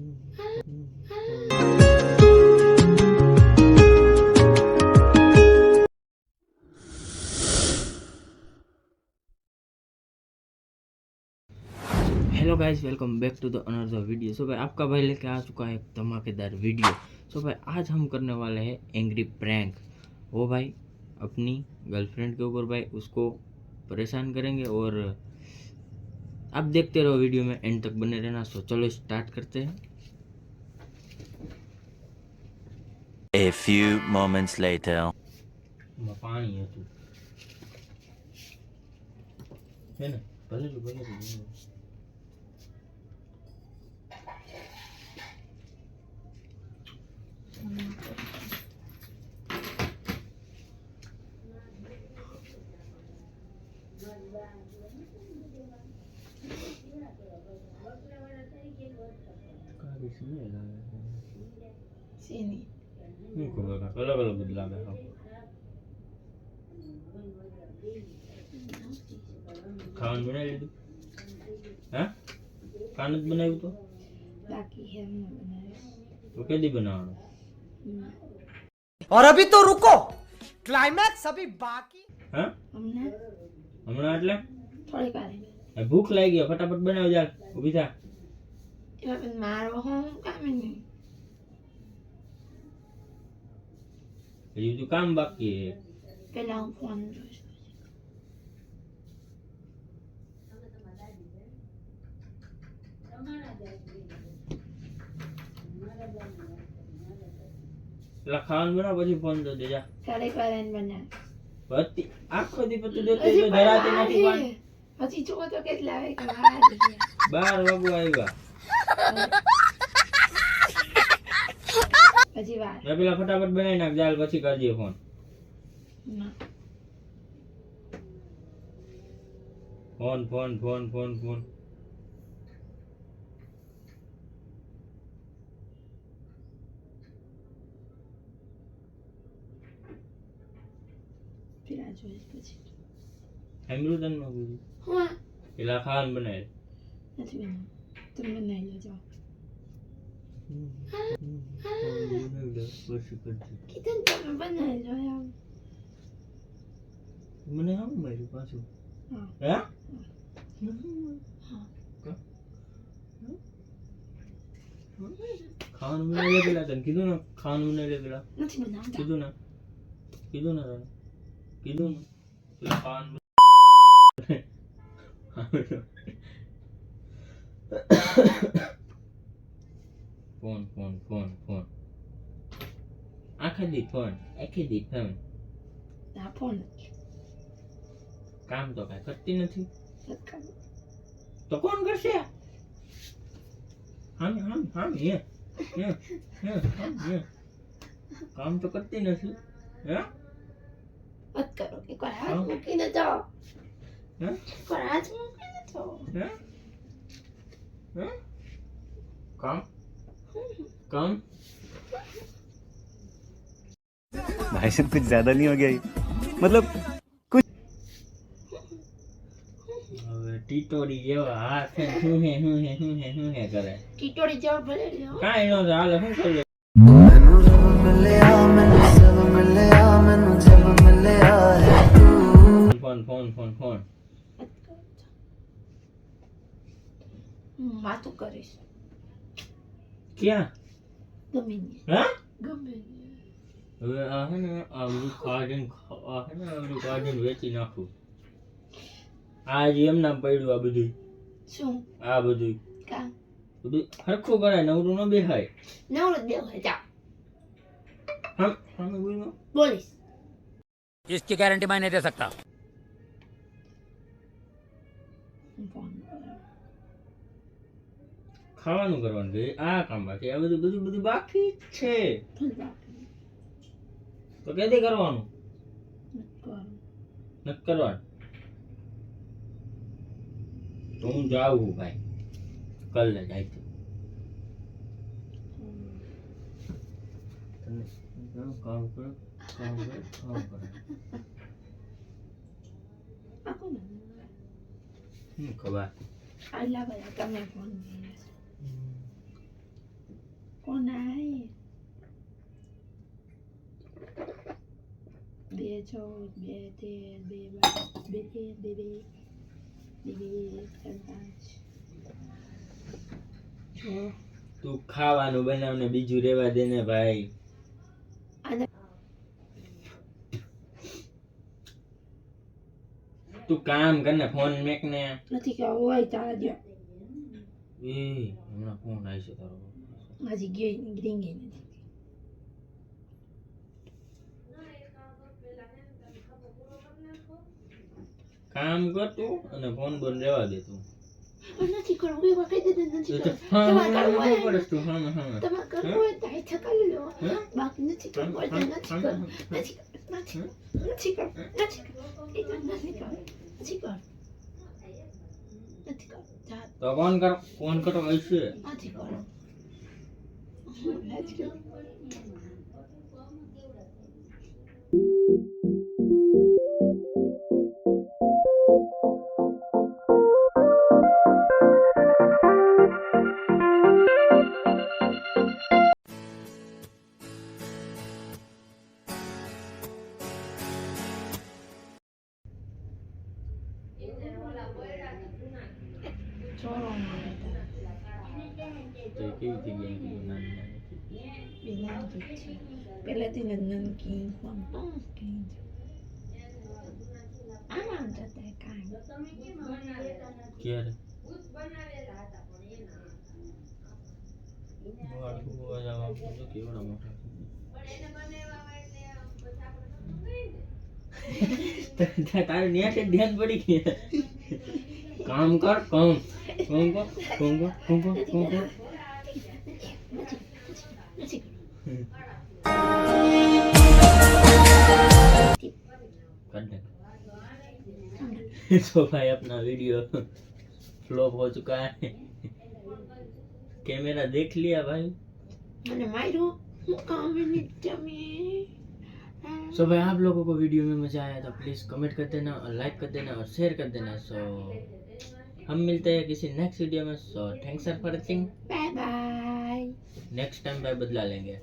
Hello guys, welcome back to the another video. So भाई आपका भाई लेके आ चुका है एक धमाकेदार वीडियो। सो भाई आज हम करने वाले हैं एंग्री प्रैंक। वो भाई अपनी गर्लफ्रेंड के ऊपर भाई उसको परेशान करेंगे और आप देखते रहो वीडियो में, एंड तक बने रहना। सो चलो स्टार्ट करते हैं। A few moments later. पानी है तू है ना, भले जो Sini. अलग अलग बदला है। खान बनाई लीधું? હા ખાન જ બનાવ્યું તો बाकी है हमने बनाया। તો કેદી બનાવવાનું? और अभी तो रुको, क्लाइमैक्स अभी बाकी। હા हमने હમણાં એટલે थोड़ी करेंगे। ભૂખ લાગી ગઈ, ફટાફટ બનાવ જા, ઊભી થા। ये अपन मारो हम काम नहीं। હજી તો કામ બાકી છે। पहला हम फोन जोश। પેલા ખાવાનું બનાવ પછી ફોન દે દે જા। थोड़ी करें बना। પતિ આખો દી પતિ દેતો એટલે ધરાતી નથી પાન। પછી જો તો કેટલા આવે કે બહાર 12 વાગવા આવ્યા। પછી વાર મેં પેલા ફટાફટ બનાવી નાખ જાલ, પછી કરજે ફોન। ના phone phone phone phone phone પેલા જોઈશ પછી અમૃતન માં બોલી હા પેલા ખાવાનું બનાવે। નથી બનાવ તમે બનાવી લો જાઓ। પછી કરજે। કિતન તમે બનાવી લો યાર। મને આમ માર્યું પાછું। હા હે હા ખાવાનું બનાવી લે પેલા, તને કીધું ને ખાવાનું બનાવી લે પેલા। નથી બનાવતા। કીધું ને કીધું ને તને કીધું ને પેલા ખાવાનું ફોન ફોન ફોન ફોન આખી દી ફોન ના ફોન કામ તો કાંઈ કરતી નથી નથી કરવું। તો કોણ કરશે? હામ હામ હામ હે કામ તો કરતી નથી હે। મત કરો કે કોઈ હાથ મૂકીને જાઓ। હે કોઈ હાથ મૂકીને જાઓ। હે હે કામ કામ भाई साहब कुछ ज्यादा नहीं हो गया ये? मतलब હવે ટીટોડી જેવા હાથ શું હે કરે। ટીટોડી જેવો ભલે લ્યો। કાંઈ નો ચાલે, શું કરે? ફોન ફોન ફોન ફોન માથું કરીશ ક્યાં? ગમે નહીં હા ગમે નહીં। હવે આ હે ને આ બધું કાઢીને વેચી નાખું। આ જે એમ નામ પડ્યું આ બધું, શું આ બધું કામ બધું હરખું કરાય, નવરું ન બેહાય। નવરો જ બેહો જાઓ। હા હા બોલો બોલીશ इसकी गारंटी मैं नहीं दे सकता। ફોન ખાવાનું કરવાનું છે, આ કામ બાકી, આ બધું બધું બધું બાકી જ છે। તો કેદી કરવાનું? નથી કરવાનું તો હું જાઉં છું ભાઈ, કલ ને જાય છે। કામ કરો કામ કરો કામ કરો ખબર આટલા બધા તમે ફોન 14 2 13 2 12 2 13 2 2 3 5 6 તું ખાવાનું બનાવને બીજું રેવા દે ને ભાઈ. અને તું કામ કરને ફોન મેક ને. નથી કે હોય તારા દો એ હમણાં ફોન આવી છે તારો. હજી ગઈ ગ્રીંગ નથી કામ કર તું અને ફોન બંધ રહેવા દે તું. નથી કરવું એ વખતે નથી કરવું હા તમારે કરવું હા હોય પડે તું. હા હા તમારે કરવું હોય તો અહીં થકાવી લો બાકી નથી કરવું હોય તો નથી કરવું નથી કરવું નથી કરવું નથી કરવું એ તો નથી કરવું નથી કરવું નથી કરવું જા તો ફોન કરો હશે. નથી કરવું નથી કરવું ચોરો મારે તો કેવી થઈ ગઈ નાની નાની. બિલાડી છે પહેલેથી જ નનકી આરામ જતા કાંઈ ક્યારે બહાર જોવા જવા તો કેવડા મોટા તારે ન્યા કે ધ્યાન પડી ગયા. કામ કર કામ કામ કર કામ કર કામ કર કામ કર. નથી कर दे. तो भाई अपना वीडियो फ्लॉप हो चुका है. कैमरा देख लिया भाई. मैंने मायरो काम नहीं जमी सो भाई आप लोगों को वीडियो में मजा आया तो प्लीज कमेंट कर देना और लाइक कर देना और शेयर कर देना. सो हम मिलते हैं किसी नेक्स्ट वीडियो में. So thanks for watching. Bye bye next time भाई बदला लेंगे.